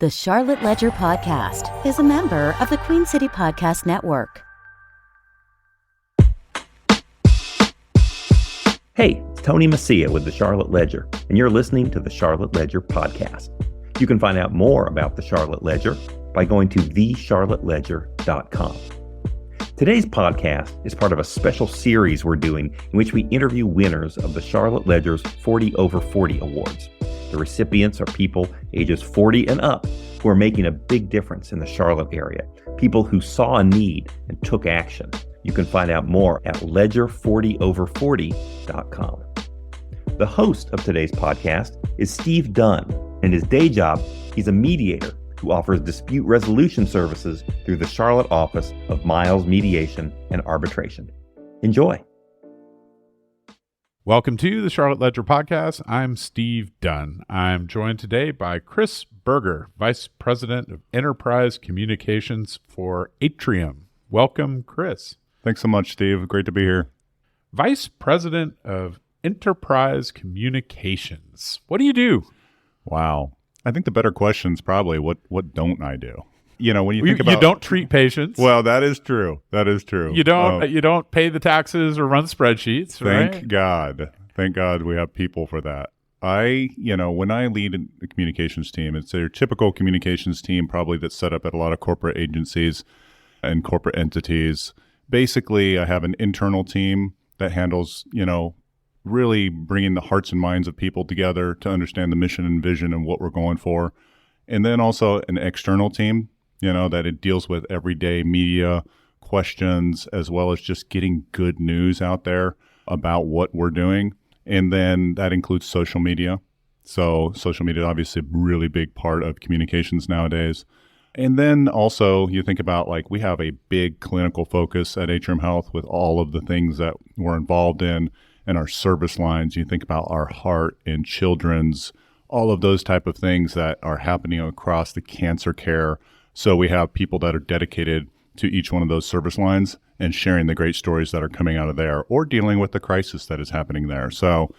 The Charlotte Ledger Podcast is a member of the Queen City Podcast Network. Hey, it's Tony Messia with the Charlotte Ledger, and you're listening to the Charlotte Ledger Podcast. You can find out more about the Charlotte Ledger by going to thecharlotteledger.com. Today's podcast is part of a special series we're doing in which we interview winners of the Charlotte Ledger's 40 Over 40 Awards. The recipients are people ages 40 and up who are making a big difference in the Charlotte area, people who saw a need and took action. You can find out more at ledger40over40.com. The host of today's podcast is Steve Dunn. In his day job, he's a mediator who offers dispute resolution services through the Charlotte office of Miles Mediation and Arbitration. Enjoy. Welcome to the Charlotte Ledger Podcast. I'm Steve Dunn. I'm joined today by Chris Berger, Vice President of Enterprise Communications for Atrium. Welcome, Chris. Thanks so much, Steve. Great to be here. Vice President of Enterprise Communications. What do you do? Wow. I think the better question is probably what don't I do? You know, when you think about... You don't treat patients. Well, that is true. That is true. You don't pay the taxes or run spreadsheets, right? Thank God. Thank God we have people for that. When I lead a communications team, it's a typical communications team probably that's set up at a lot of corporate agencies and corporate entities. Basically, I have an internal team that handles, really bringing the hearts and minds of people together to understand the mission and vision and what we're going for. And then also an external team, that it deals with everyday media questions, as well as just getting good news out there about what we're doing. And then that includes social media. So social media is obviously a really big part of communications nowadays. And then also you think about we have a big clinical focus at Atrium Health with all of the things that we're involved in and our service lines. You think about our heart and children's, all of those type of things that are happening across the cancer care. So we have people that are dedicated to each one of those service lines and sharing the great stories that are coming out of there or dealing with the crisis that is happening there. So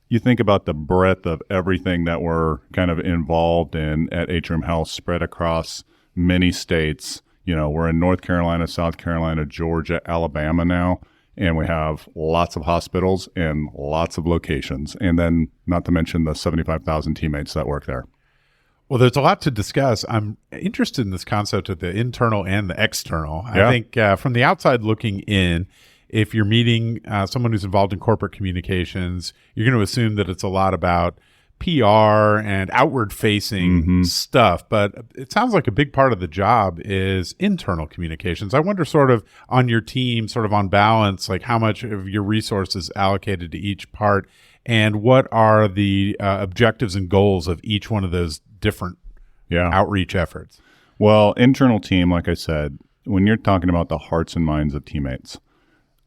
you think about the breadth of everything that we're kind of involved in at Atrium Health spread across many states. We're in North Carolina, South Carolina, Georgia, Alabama now, and we have lots of hospitals and lots of locations. And then not to mention the 75,000 teammates that work there. Well, there's a lot to discuss. I'm interested in this concept of the internal and the external. Yeah. I think from the outside looking in, if you're meeting someone who's involved in corporate communications, you're going to assume that it's a lot about PR and outward-facing stuff. But it sounds like a big part of the job is internal communications. I wonder sort of on your team, sort of on balance, how much of your resources allocated to each part, and what are the objectives and goals of each one of those different outreach efforts? Well, internal team, like I said, when you're talking about the hearts and minds of teammates,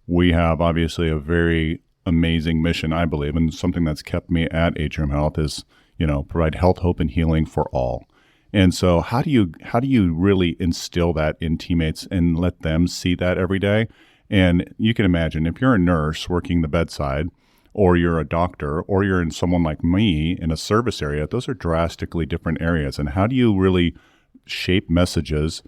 we have obviously a very amazing mission, I believe, and something that's kept me at Atrium Health is, provide health, hope, and healing for all. And so how do you really instill that in teammates and let them see that every day? And you can imagine if you're a nurse working the bedside, or you're a doctor, or you're in someone like me in a service area, those are drastically different areas. And how do you really shape messages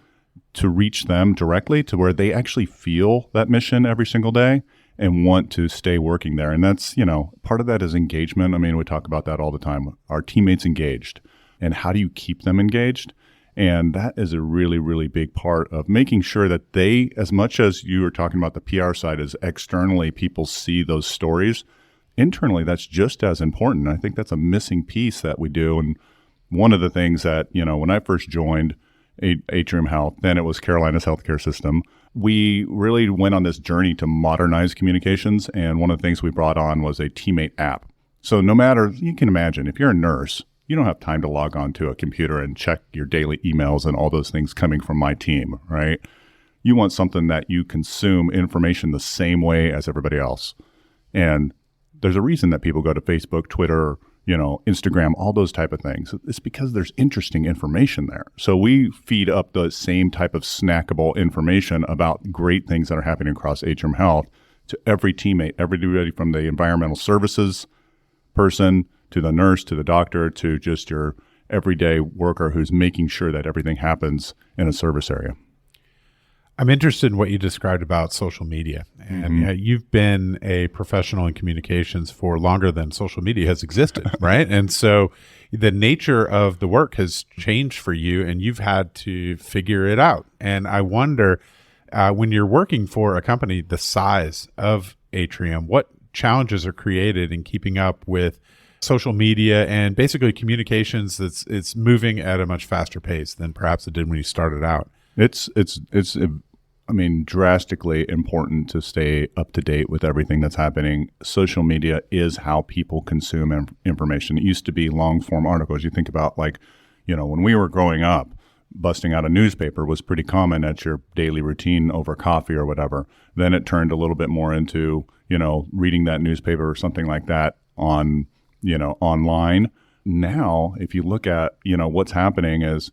to reach them directly to where they actually feel that mission every single day and want to stay working there? And that's, part of that is engagement. I mean, we talk about that all the time. Are teammates engaged? And how do you keep them engaged? And that is a really, really big part of making sure that they, as much as you were talking about the PR side, as externally people see those stories, internally, that's just as important. I think that's a missing piece that we do. And one of the things that, when I first joined Atrium Health, then it was Carolina's healthcare system, we really went on this journey to modernize communications. And one of the things we brought on was a teammate app. So no matter, you can imagine, if you're a nurse, you don't have time to log on to a computer and check your daily emails and all those things coming from my team, right? You want something that you consume information the same way as everybody else. And there's a reason that people go to Facebook, Twitter, Instagram, all those type of things. It's because there's interesting information there. So we feed up the same type of snackable information about great things that are happening across Atrium Health to every teammate, everybody from the environmental services person to the nurse, to the doctor, to just your everyday worker who's making sure that everything happens in a service area. I'm interested in what you described about social media. And you've been a professional in communications for longer than social media has existed, right? And so the nature of the work has changed for you, and you've had to figure it out. And I wonder, when you're working for a company the size of Atrium, what challenges are created in keeping up with social media and basically communications it's moving at a much faster pace than perhaps it did when you started out? It's drastically important to stay up to date with everything that's happening. Social media is how people consume information. It used to be long form articles. You think about when we were growing up, busting out a newspaper was pretty common at your daily routine over coffee or whatever. Then it turned a little bit more into, reading that newspaper or something like that on, online. Now, if you look at, what's happening is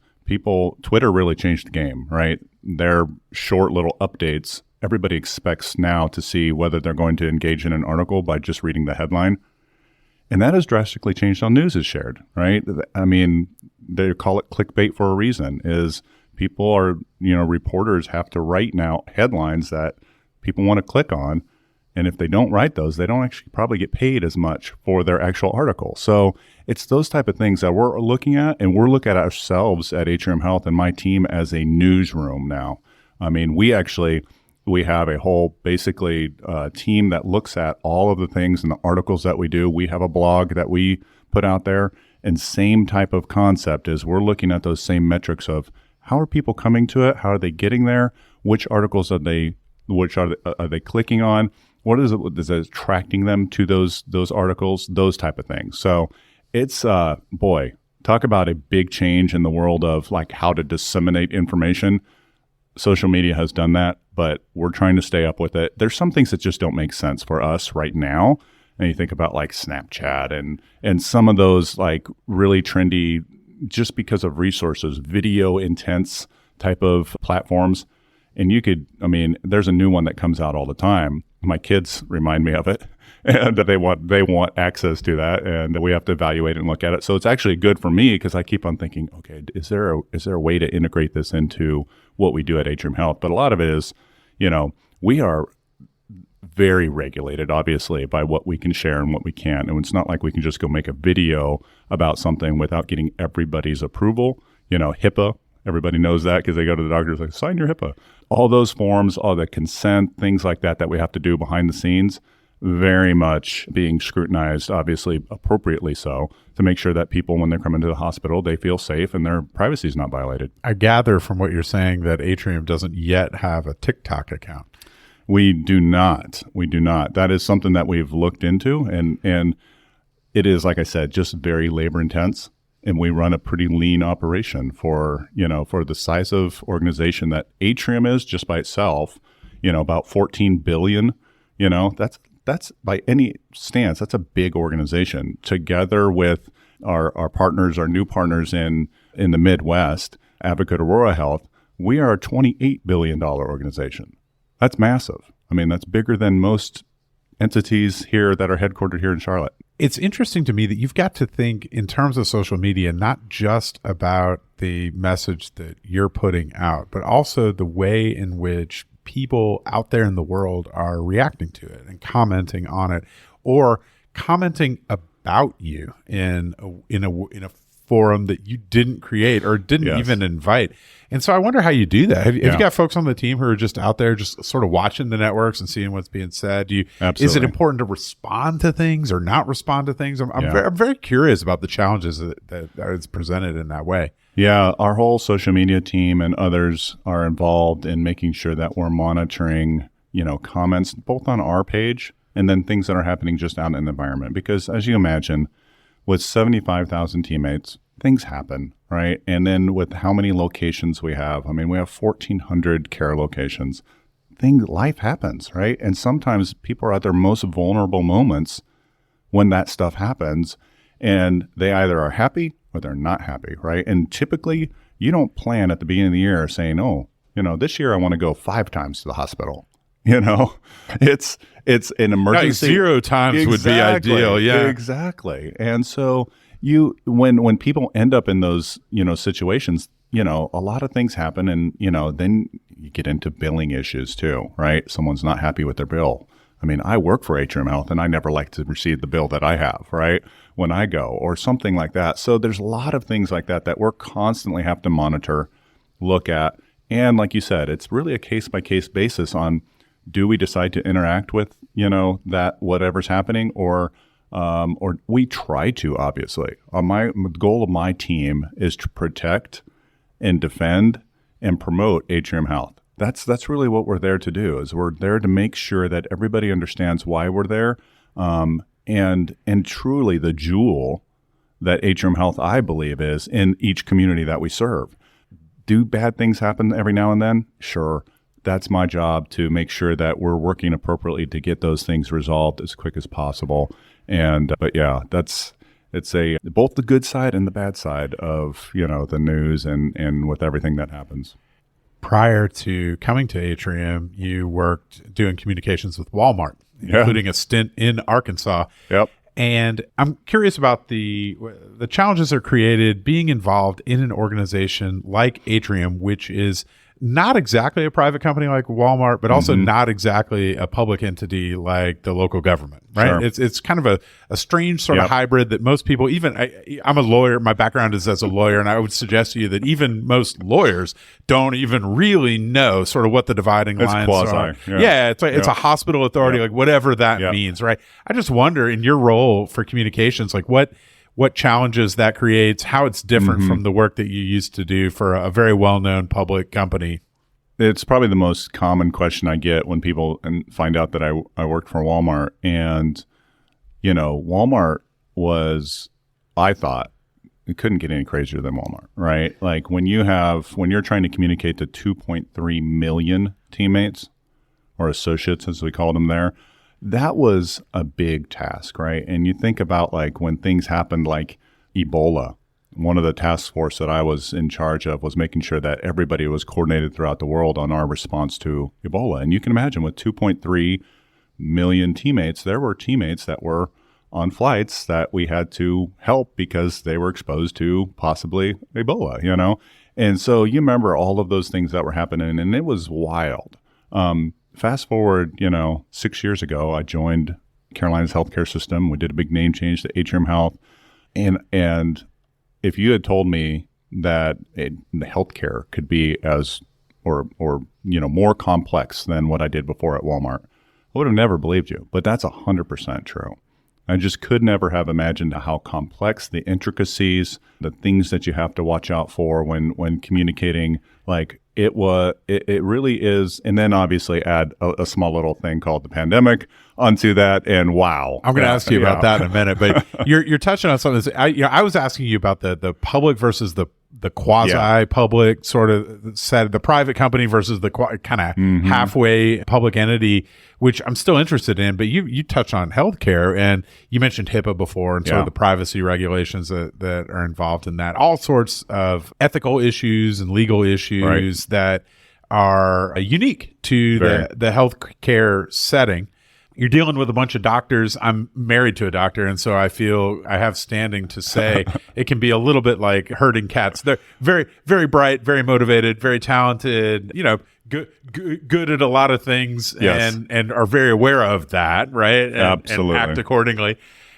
Twitter really changed the game, right? Their short little updates, everybody expects now to see whether they're going to engage in an article by just reading the headline. And that has drastically changed how news is shared, right? They call it clickbait for a reason, is people are, reporters have to write now headlines that people want to click on. And if they don't write those, they don't actually probably get paid as much for their actual article. So it's those type of things that we're looking at, and we're looking at ourselves at Atrium Health and my team as a newsroom now. We have a whole basically team that looks at all of the things and the articles that we do. We have a blog that we put out there, and same type of concept is we're looking at those same metrics of how are people coming to it? How are they getting there? Which articles are they clicking on? What is it that's attracting them to those articles, those type of things. So it's, talk about a big change in the world of how to disseminate information. Social media has done that, but we're trying to stay up with it. There's some things that just don't make sense for us right now. And you think about Snapchat and some of those really trendy, just because of resources, video intense type of platforms. And there's a new one that comes out all the time. My kids remind me of it, and that they want access to that, and we have to evaluate and look at it. So it's actually good for me because I keep on thinking, okay, is there a way to integrate this into what we do at Atrium Health? But a lot of it is, we are very regulated, obviously, by what we can share and what we can't. And it's not like we can just go make a video about something without getting everybody's approval. HIPAA. Everybody knows that because they go to the doctors sign your HIPAA. All those forms, all the consent, things like that we have to do behind the scenes, very much being scrutinized, obviously appropriately so, to make sure that people, when they're coming to the hospital, they feel safe and their privacy is not violated. I gather from what you're saying that Atrium doesn't yet have a TikTok account. We do not. That is something that we've looked into, and it is, like I said, just very labor intense. And we run a pretty lean operation for the size of organization that Atrium is just by itself, about 14 billion, that's by any stance, that's a big organization. Together with our partners, our new partners in the Midwest, Advocate Aurora Health, we are a $28 billion organization. That's massive. That's bigger than most entities here that are headquartered here in Charlotte. It's interesting to me that you've got to think in terms of social media, not just about the message that you're putting out, but also the way in which people out there in the world are reacting to it and commenting on it, or commenting about you in a forum that you didn't create or didn't even invite. And so I wonder how you do that. Have you got folks on the team who are just out there just sort of watching the networks and seeing what's being said? Is it important to respond to things or not respond to things? I'm very curious about the challenges that is presented in that way. Yeah, our whole social media team and others are involved in making sure that we're monitoring, comments both on our page and then things that are happening just out in the environment. Because as you imagine, with 75,000 teammates, things happen, right? And then with how many locations we have, we have 1,400 care locations. Life happens, right? And sometimes people are at their most vulnerable moments when that stuff happens, and they either are happy or they're not happy, right? And typically, you don't plan at the beginning of the year saying, this year I want to go 5 times to the hospital. It's an emergency. 0 times would be ideal. Yeah, exactly. And so, when people end up in those, situations, a lot of things happen, and, then you get into billing issues too, right? Someone's not happy with their bill. I mean, I work for Atrium Health, and I never like to receive the bill that I have, right, when I go, or something like that. So there's a lot of things like that we're constantly have to monitor, look at. And like you said, it's really a case-by-case basis on, do we decide to interact with, that whatever's happening, or we try to, obviously. The goal of my team is to protect and defend and promote Atrium Health. That's really what we're there to do, is we're there to make sure that everybody understands why we're there. And truly the jewel that Atrium Health, I believe, is in each community that we serve. Do bad things happen every now and then? Sure. That's my job, to make sure that we're working appropriately to get those things resolved as quick as possible. But yeah, it's both the good side and the bad side of, the news and with everything that happens. Prior to coming to Atrium, you worked doing communications with Walmart, including a stint in Arkansas. Yep. And I'm curious about the challenges that are created being involved in an organization like Atrium, which is not exactly a private company like Walmart, but also not exactly a public entity like the local government, right? Sure. It's kind of a strange sort of hybrid that most people, I'm a lawyer, my background is as a lawyer, and I would suggest to you that even most lawyers don't even really know sort of what the dividing lines are. Yeah, it's a hospital authority, like whatever that means, right? I just wonder, in your role for communications, like what challenges that creates, how it's different from the work that you used to do for a very well-known public company. It's probably the most common question I get when people find out that I worked for Walmart. And, Walmart was, I thought, it couldn't get any crazier than Walmart, right? Like when you're trying to communicate to 2.3 million teammates, or associates as we called them there, that was a big task, right? And you think about like when things happened like Ebola, one of the task force that I was in charge of was making sure that everybody was coordinated throughout the world on our response to Ebola. And you can imagine with 2.3 million teammates, there were teammates that were on flights that we had to help because they were exposed to possibly Ebola, And so you remember all of those things that were happening, and it was wild. Fast forward, 6 years ago, I joined Carolina's healthcare system. We did a big name change to Atrium Health. And if you had told me that the healthcare could be as more complex than what I did before at Walmart, I would have never believed you. But that's 100% true. I just could never have imagined how complex the intricacies, the things that you have to watch out for when communicating, like it really is. And then obviously add a small little thing called the pandemic onto that. And wow. I'm going to ask you about that in a minute, but you're touching on something. I was asking you about the public versus the quasi-public sort of set, the private company versus the kind of halfway public entity, which I'm still interested in. But you touched on healthcare, and you mentioned HIPAA before, and sort of the privacy regulations that are involved in that. All sorts of ethical issues and legal issues that are unique to the healthcare setting. You're dealing with a bunch of doctors. I'm married to a doctor, and so I feel I have standing to say it can be a little bit like herding cats. They're very, very bright, very motivated, very talented, good at a lot of things, and are very aware of that, right? Absolutely. And act accordingly.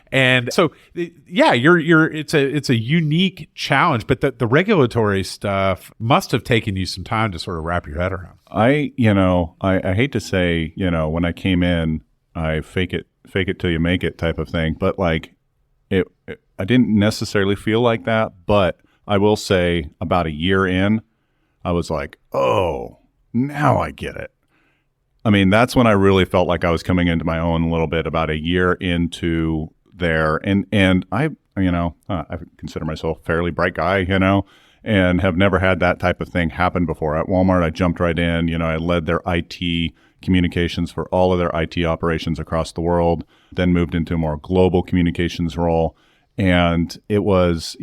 And so, it's a unique challenge, but the regulatory stuff must have taken you some time to sort of wrap your head around. I hate to say, when I came in, I fake it till you make it type of thing. But like I didn't necessarily feel like that. But I will say about a year in, I was like, oh, now I get it. I mean, that's when I really felt like I was coming into my own a little bit, about a year into there. And I consider myself a fairly bright guy, and have never had that type of thing happen before. At Walmart, I jumped right in. I led their IT communications for all of their IT operations across the world, then moved into a more global communications role. And it was,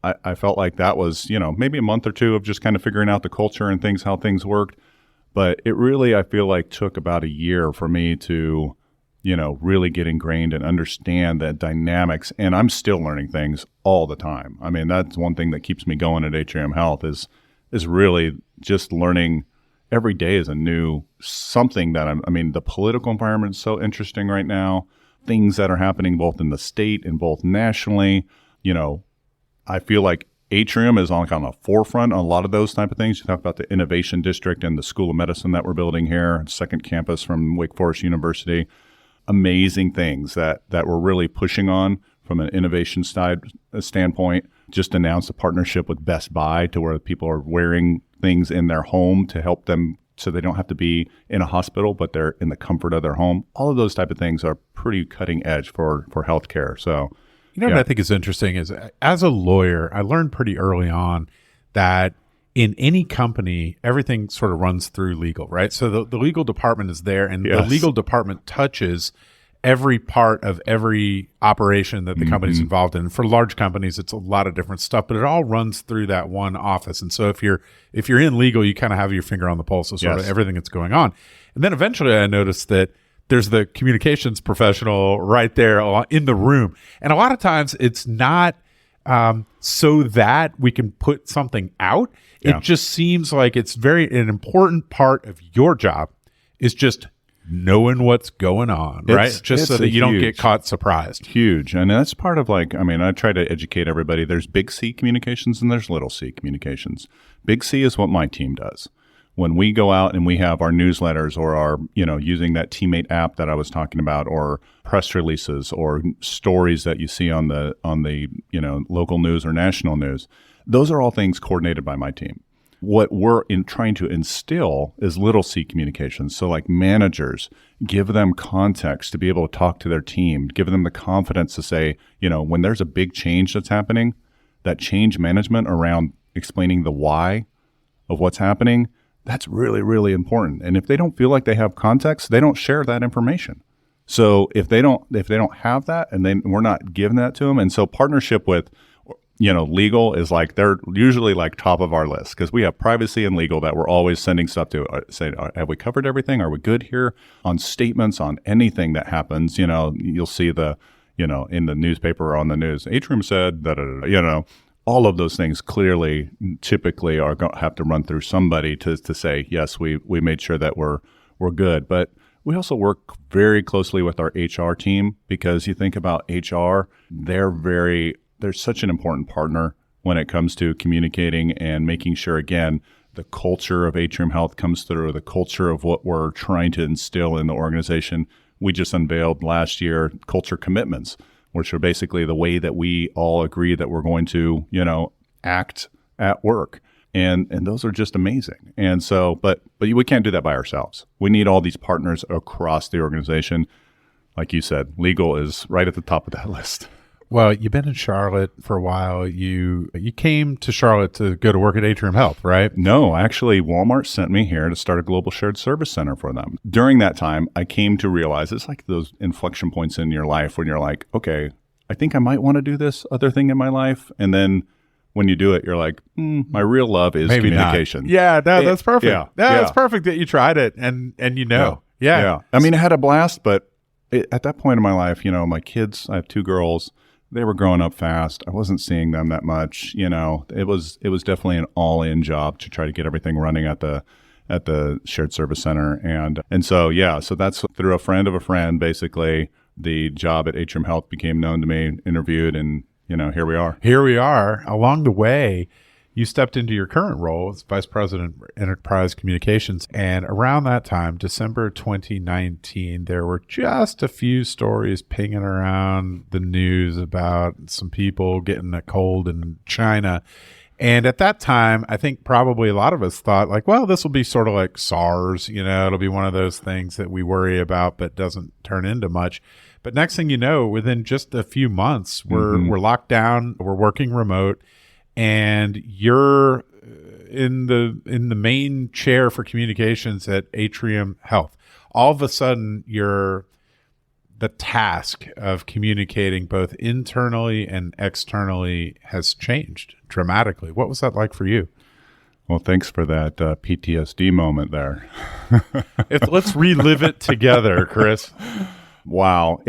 I felt like that was, maybe a month or two of just kind of figuring out the culture and how things worked. But it really, I feel like, took about a year for me to, really get ingrained and understand the dynamics. And I'm still learning things all the time. I mean, that's one thing that keeps me going at Atrium Health is really just learning. Every day is a new something that the political environment is so interesting right now. Things that are happening both in the state and both nationally. I feel like Atrium is on kind of the forefront on a lot of those type of things. You talk about the Innovation District and the School of Medicine that we're building here, second campus from Wake Forest University. Amazing things that we're really pushing on from an innovation standpoint. Just announced a partnership with Best Buy to where people are wearing things in their home to help them so they don't have to be in a hospital, but they're in the comfort of their home. All of those type of things are pretty cutting edge for healthcare. So, what I think is interesting is, as a lawyer, I learned pretty early on that in any company, everything sort of runs through legal, right? So the legal department is there, and the legal department touches every part of every operation that the company's involved in. For large companies, it's a lot of different stuff, but it all runs through that one office. And so if you're in legal, you kind of have your finger on the pulse of sort of everything that's going on. And then eventually I noticed that there's the communications professional right there in the room. And a lot of times it's not so that we can put something out. It just seems like it's an important part of your job is just knowing what's going on, right? Just so that you don't get caught surprised. Huge. And that's part of I try to educate everybody. There's big C communications and there's little c communications. Big C is what my team does. When we go out and we have our newsletters or our, using that teammate app that I was talking about, or press releases or stories that you see on the local news or national news, those are all things coordinated by my team. What we're trying to instill is little c communications. So like managers, give them context to be able to talk to their team, give them the confidence to say, when there's a big change that's happening, that change management around explaining the why of what's happening, that's really, really important. And if they don't feel like they have context, they don't share that information. So if they don't have that, and then we're not giving that to them, and so partnership with legal is they're usually top of our list because we have privacy and legal that we're always sending stuff to say, have we covered everything? Are we good here on statements on anything that happens? You'll see in the newspaper or on the news, Atrium said that, all of those things clearly typically are going to have to run through somebody to say, yes, we made sure that we're good. But we also work very closely with our HR team because you think about HR, they're such an important partner when it comes to communicating and making sure, again, the culture of Atrium Health comes through, the culture of what we're trying to instill in the organization. We just unveiled last year culture commitments, which are basically the way that we all agree that we're going to, act at work. And those are just amazing. And so, but we can't do that by ourselves. We need all these partners across the organization. Like you said, legal is right at the top of that list. Well, you've been in Charlotte for a while. You came to Charlotte to go to work at Atrium Health, right? No, actually, Walmart sent me here to start a global shared service center for them. During that time, I came to realize it's like those inflection points in your life when you're like, okay, I think I might want to do this other thing in my life. And then when you do it, you're like, my real love is maybe communication. Not. Yeah, that's perfect. Yeah, that's perfect that you tried it and Yeah. I mean, I had a blast, but at that point in my life, my kids, I have 2 girls. They were growing up fast. I wasn't seeing them that much. It was definitely an all-in job to try to get everything running at the shared service center. And so that's through a friend of a friend, basically, the job at Atrium Health became known to me, interviewed, and here we are. Here we are. Along the way, you stepped into your current role as Vice President of Enterprise Communications. And around that time, December 2019, there were just a few stories pinging around the news about some people getting a cold in China. And at that time, I think probably a lot of us thought this will be sort of like SARS. It'll be one of those things that we worry about but doesn't turn into much. But next thing you know, within just a few months, we're locked down, we're working remote, and you're in the main chair for communications at Atrium Health. All of a sudden, the task of communicating both internally and externally has changed dramatically. What was that like for you? Well, thanks for that PTSD moment there. Let's relive it together, Chris. Wow.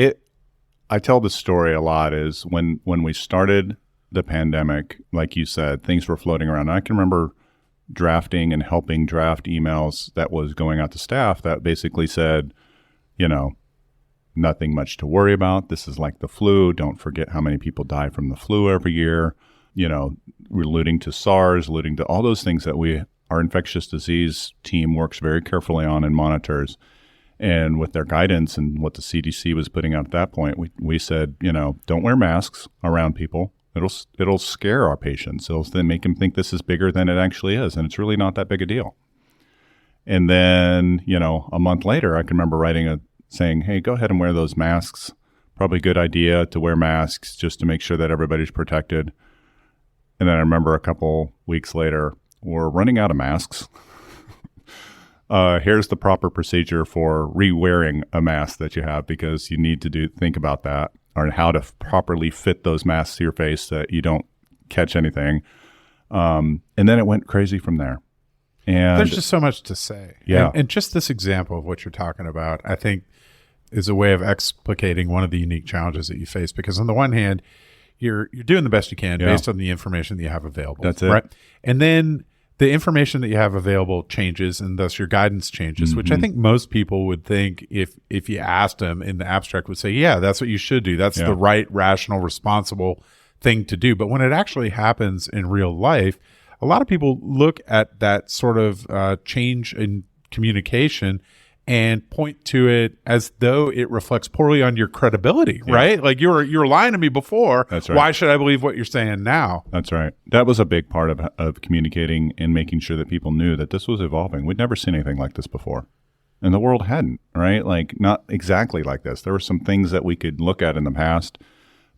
I tell the story a lot is when we started the pandemic, like you said, things were floating around. I can remember drafting and helping draft emails that was going out to staff that basically said, nothing much to worry about. This is like the flu. Don't forget how many people die from the flu every year. We're alluding to SARS, alluding to all those things that our infectious disease team works very carefully on and monitors. And with their guidance and what the CDC was putting out at that point, we said, don't wear masks around people. It'll scare our patients. It'll then make them think this is bigger than it actually is. And it's really not that big a deal. And then, a month later, I can remember saying, hey, go ahead and wear those masks. Probably a good idea to wear masks just to make sure that everybody's protected. And then I remember a couple weeks later, we're running out of masks. Here's the proper procedure for re-wearing a mask that you have, because you need to think about that, or how to properly fit those masks to your face so that you don't catch anything. And then it went crazy from there. And there's just so much to say. Yeah. And just this example of what you're talking about, I think, is a way of explicating one of the unique challenges that you face. Because on the one hand, you're doing the best you can based on the information that you have available. That's it. Right? And then the information that you have available changes, and thus your guidance changes, which I think most people would think, if you asked them in the abstract, would say, yeah, that's what you should do. That's the right, rational, responsible thing to do. But when it actually happens in real life, a lot of people look at that sort of change in communication and point to it as though it reflects poorly on your credibility, right? Like you were lying to me before. That's right. Why should I believe what you're saying now? That's right. That was a big part of communicating and making sure that people knew that this was evolving. We'd never seen anything like this before. And the world hadn't, right? Like not exactly like this. There were some things that we could look at in the past,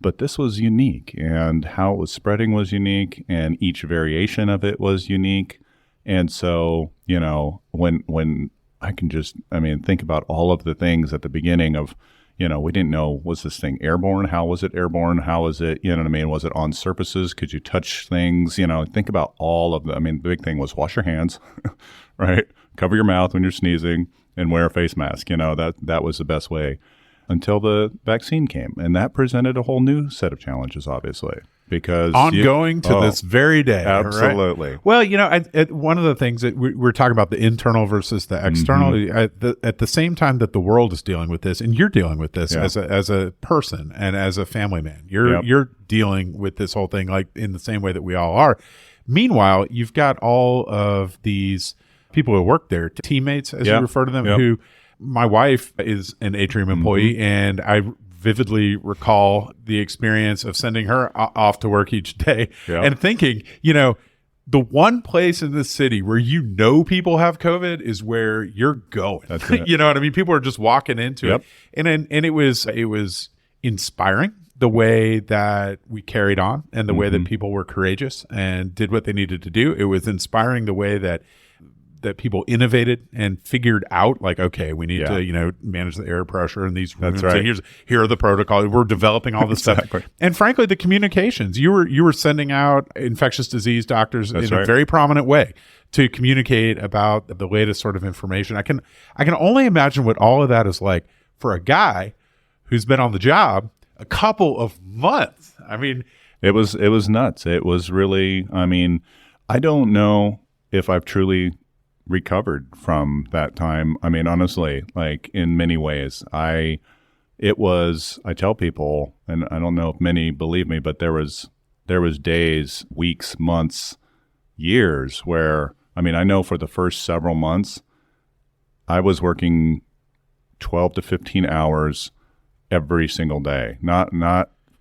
but this was unique, and how it was spreading was unique, and each variation of it was unique. And so, when I can think about all of the things at the beginning of, we didn't know, was this thing airborne? How was it airborne? How was it, was it on surfaces? Could you touch things? Think about all of the big thing was wash your hands, right? Cover your mouth when you're sneezing and wear a face mask. That was the best way until the vaccine came. And that presented a whole new set of challenges, obviously. Because ongoing to this very day. Absolutely. Right? Well, one of the things that we're talking about, the internal versus the external, at the same time that the world is dealing with this, and you're dealing with this as a person and as a family man, you're dealing with this whole thing like in the same way that we all are. Meanwhile, you've got all of these people who work there, teammates, as you refer to them, who, my wife is an Atrium employee, and I vividly recall the experience of sending her off to work each day and thinking, the one place in the city where people have COVID is where you're going. That's it. You know what I mean? People are just walking into it. And it was inspiring the way that we carried on and the way that people were courageous and did what they needed to do. It was inspiring the way that people innovated and figured out, like, okay, we need to, manage the air pressure in these rooms. That's right. And here are the protocols. We're developing all this stuff. And frankly, the communications, you were sending out infectious disease doctors in a very prominent way to communicate about the latest sort of information. I can only imagine what all of that is like for a guy who's been on the job a couple of months. It was nuts. It was really, I don't know if I've truly recovered from that time. Honestly, like in many ways, I tell people, and I don't know if many believe me, but there was days, weeks, months, years where, I know for the first several months, I was working 12 to 15 hours every single day, not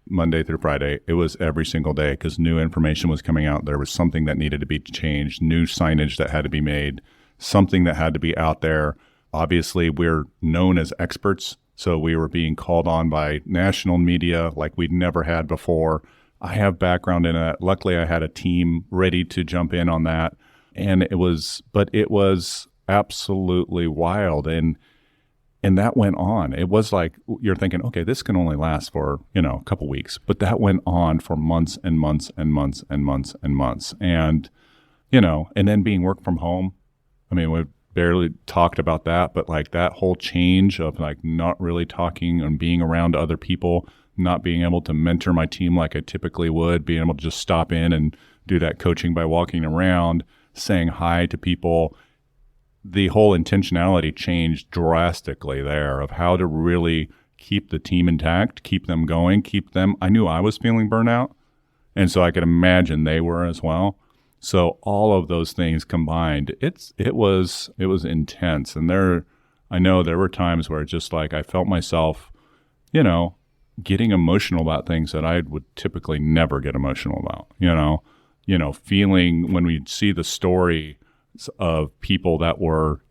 Monday through Friday. It was every single day because new information was coming out. There was something that needed to be changed, new signage that had to be made, something that had to be out there. Obviously, we're known as experts, so we were being called on by national media like we'd never had before. I have background in it. Luckily, I had a team ready to jump in on that. And it was absolutely wild. And that went on. It was like, you're thinking, okay, this can only last for, a couple weeks. But that went on for months and months and months and months and months. And, and then being work from home, we've barely talked about that, but like that whole change of like not really talking and being around other people, not being able to mentor my team like I typically would, being able to just stop in and do that coaching by walking around, saying hi to people. The whole intentionality changed drastically there of how to really keep the team intact, keep them going, I knew I was feeling burnout, and so I could imagine they were as well. So all of those things combined, it was intense. And I know there were times where just like I felt myself, getting emotional about things that I would typically never get emotional about, feeling when we see the story of people that were,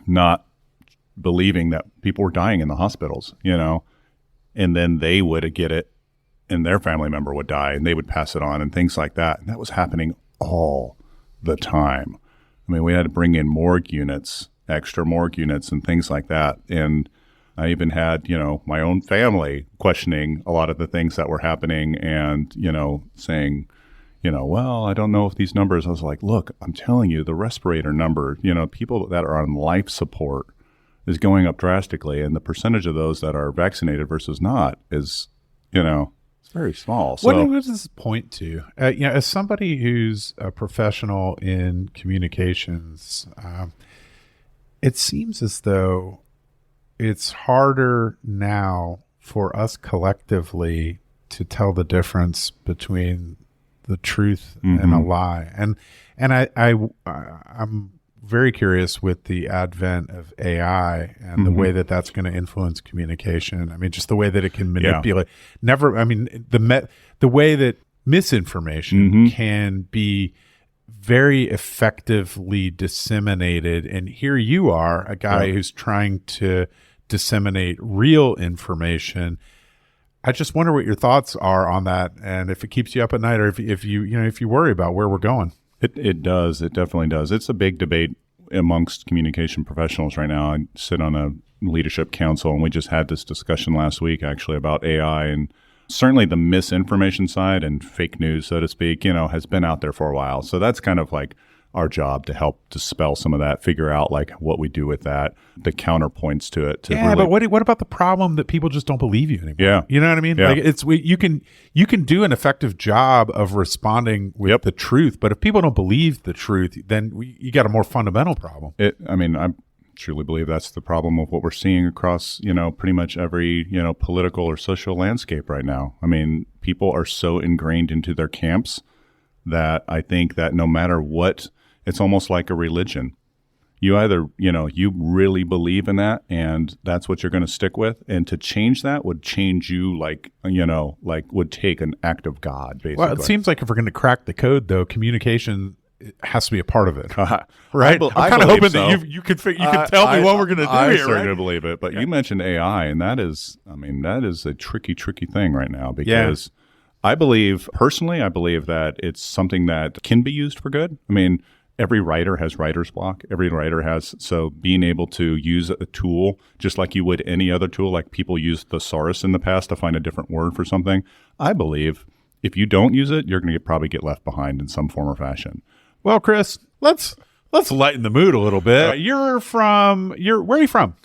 not believing that people were dying in the hospitals, and then they would get it and their family member would die and they would pass it on and things like that. And that was happening all the time. I mean, we had to bring in extra morgue units and things like that. And I even had, my own family questioning a lot of the things that were happening and, saying, well, I don't know if these numbers, I was like, look, I'm telling you, the respirator number, people that are on life support is going up drastically. And the percentage of those that are vaccinated versus not is, it's very small. So, what does this point to? As somebody who's a professional in communications, it seems as though it's harder now for us collectively to tell the difference between the truth and a lie. And I'm very curious with the advent of AI and the way that that's going to influence communication. I mean, just the way that it can manipulate. The way that misinformation can be very effectively disseminated. And here you are, a guy who's trying to disseminate real information. I just wonder what your thoughts are on that, and if it keeps you up at night, or if you worry about where we're going. It does. It definitely does. It's a big debate amongst communication professionals right now. I sit on a leadership council, and we just had this discussion last week actually about AI, and certainly the misinformation side and fake news, so to speak, has been out there for a while. So that's kind of like our job to help dispel some of that, figure out like what we do with that, the counterpoints to it. But what about the problem that people just don't believe you anymore? Yeah. You know what I mean? Yeah. Like you can do an effective job of responding with the truth, but if people don't believe the truth, then you got a more fundamental problem. I truly believe that's the problem of what we're seeing across, pretty much every, political or social landscape right now. I mean, people are so ingrained into their camps that I think that no matter what, it's almost like a religion. You either, you really believe in that and that's what you're going to stick with. And to change that would change you would take an act of God, basically. Well, it seems like if we're going to crack the code, though, communication has to be a part of it. Right? I'm kind of hoping that you can tell me what we're going to do I here, certainly right? believe it. But you mentioned AI, and that is a tricky thing right now because I believe that it's something that can be used for good. I mean, every writer has writer's block. Every writer has, so being able to use a tool just like you would any other tool, like people used thesaurus in the past to find a different word for something. I believe if you don't use it, you're going to probably get left behind in some form or fashion. Well, Chris, let's lighten the mood a little bit. Where are you from?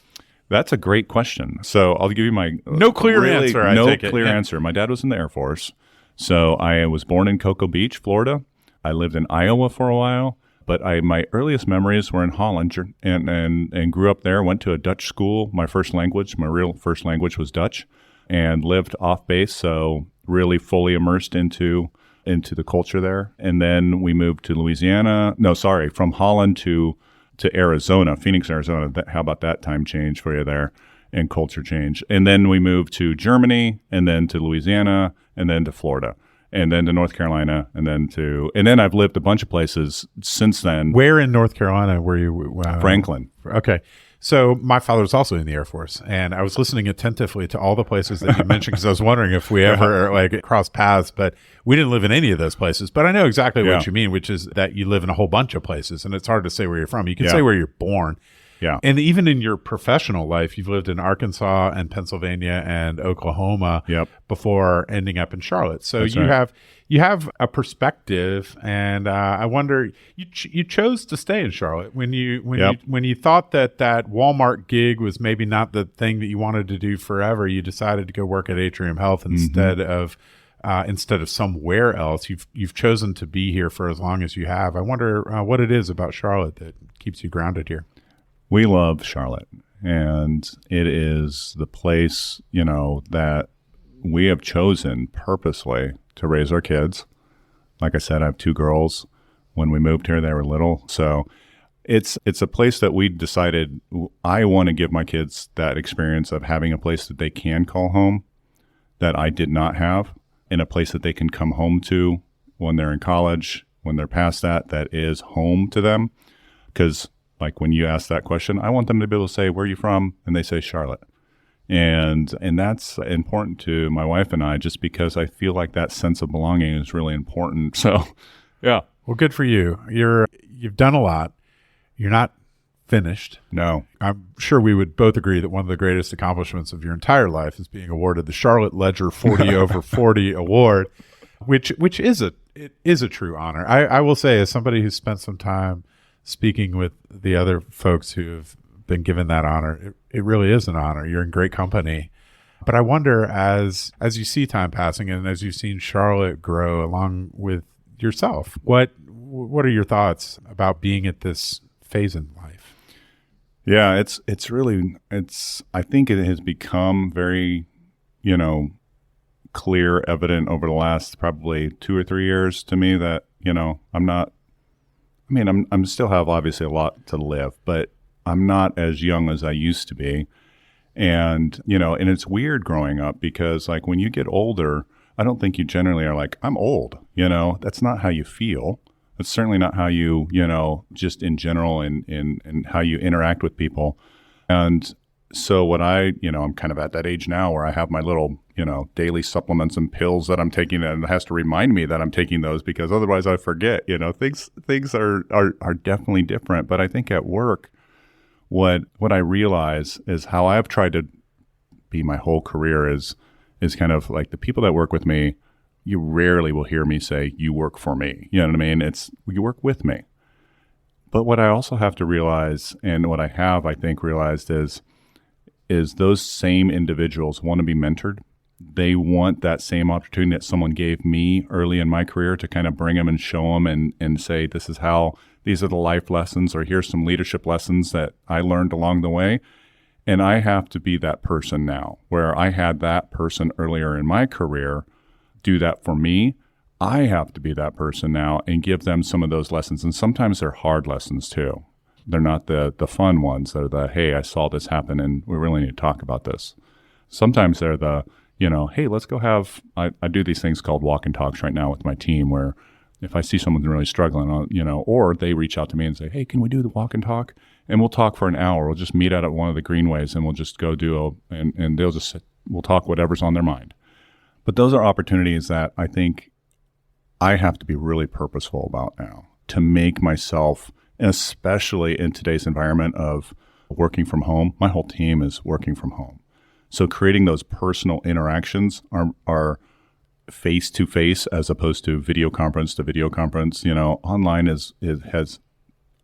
That's a great question. So I'll give you my no clear answer. Answer. My dad was in the Air Force. So I was born in Cocoa Beach, Florida. I lived in Iowa for a while. But my earliest memories were in Holland and grew up there, went to a Dutch school. My real first language was Dutch, and lived off base, so really fully immersed into the culture there. And then we moved to from Holland to Arizona, Phoenix, Arizona. How about that time change for you there and culture change? And then we moved to Germany, and then to Louisiana, and then to Florida. And then to North Carolina, and then I've lived a bunch of places since then. Where in North Carolina were you? Franklin. Okay. So my father was also in the Air Force, and I was listening attentively to all the places that you mentioned because I was wondering if we ever crossed paths, but we didn't live in any of those places. But I know exactly what you mean, which is that you live in a whole bunch of places, and it's hard to say where you're from. You can say where you're born. Yeah. And even in your professional life, you've lived in Arkansas and Pennsylvania and Oklahoma before ending up in Charlotte. So you have a perspective, and I wonder, you chose to stay in Charlotte when you thought that Walmart gig was maybe not the thing that you wanted to do forever. You decided to go work at Atrium Health instead of somewhere else. You've chosen to be here for as long as you have. I wonder what it is about Charlotte that keeps you grounded here. We love Charlotte, and it is the place, that we have chosen purposely to raise our kids. Like I said, I have 2 girls. When we moved here, they were little. So it's a place that we decided I want to give my kids that experience of having a place that they can call home that I did not have, and a place that they can come home to when they're in college, when they're past that is home to them. Because like when you ask that question, I want them to be able to say, where are you from? And they say Charlotte. And that's important to my wife and I, just because I feel like that sense of belonging is really important. So, yeah. Well, good for you. You've done a lot. You're not finished. No. I'm sure we would both agree that one of the greatest accomplishments of your entire life is being awarded the Charlotte Ledger 40 over 40 award, which is a true honor. I will say, as somebody who's spent some time speaking with the other folks who have been given that honor, it really is an honor. You're in great company. But I wonder, as you see time passing and as you've seen Charlotte grow along with yourself, what are your thoughts about being at this phase in life? Yeah, it's I think it has become very, clear, evident over the last probably 2 or 3 years to me that, I'm still have obviously a lot to live, but I'm not as young as I used to be. And, and it's weird growing up because like when you get older, I don't think you generally are like, I'm old, that's not how you feel. It's certainly not how you, just in general and how you interact with people. And so what I'm kind of at that age now where I have my little, daily supplements and pills that I'm taking, and it has to remind me that I'm taking those because otherwise I forget, things are definitely different. But I think at work, what I realize is how I've tried to be my whole career is kind of like the people that work with me, you rarely will hear me say, you work for me. You know what I mean? It's, you work with me. But what I also have to realize, and what I have, I think, realized is those same individuals want to be mentored. They want that same opportunity that someone gave me early in my career to kind of bring them and show them and say, this is how, these are the life lessons, or here's some leadership lessons that I learned along the way. And I have to be that person now, where I had that person earlier in my career do that for me. I have to be that person now and give them some of those lessons. And sometimes they're hard lessons too. They're not the fun ones. They're the, hey, I saw this happen and we really need to talk about this. Sometimes they're the, hey, let's go have, I do these things called walk and talks right now with my team, where if I see someone really struggling, or they reach out to me and say, hey, can we do the walk and talk? And we'll talk for an hour. We'll just meet out at one of the greenways and we'll just go and they'll just, we'll talk whatever's on their mind. But those are opportunities that I think I have to be really purposeful about now to make myself, especially in today's environment of working from home. My whole team is working from home. So creating those personal interactions are face to face as opposed to video conference to video conference. Online has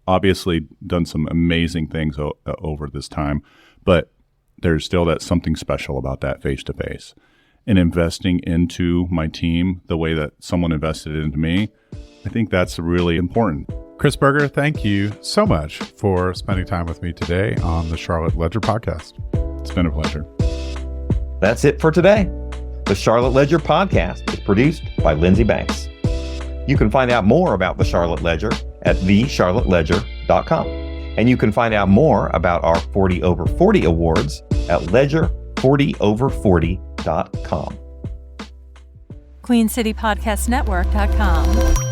obviously done some amazing things over this time, but there's still that something special about that face to face. And investing into my team the way that someone invested into me, I think that's really important. Chris Berger, thank you so much for spending time with me today on the Charlotte Ledger podcast. It's been a pleasure. That's it for today. The Charlotte Ledger podcast is produced by Lindsay Banks. You can find out more about the Charlotte Ledger at thecharlotteledger.com. And you can find out more about our 40 over 40 awards at ledger40over40.com. QueenCityPodcastNetwork.com.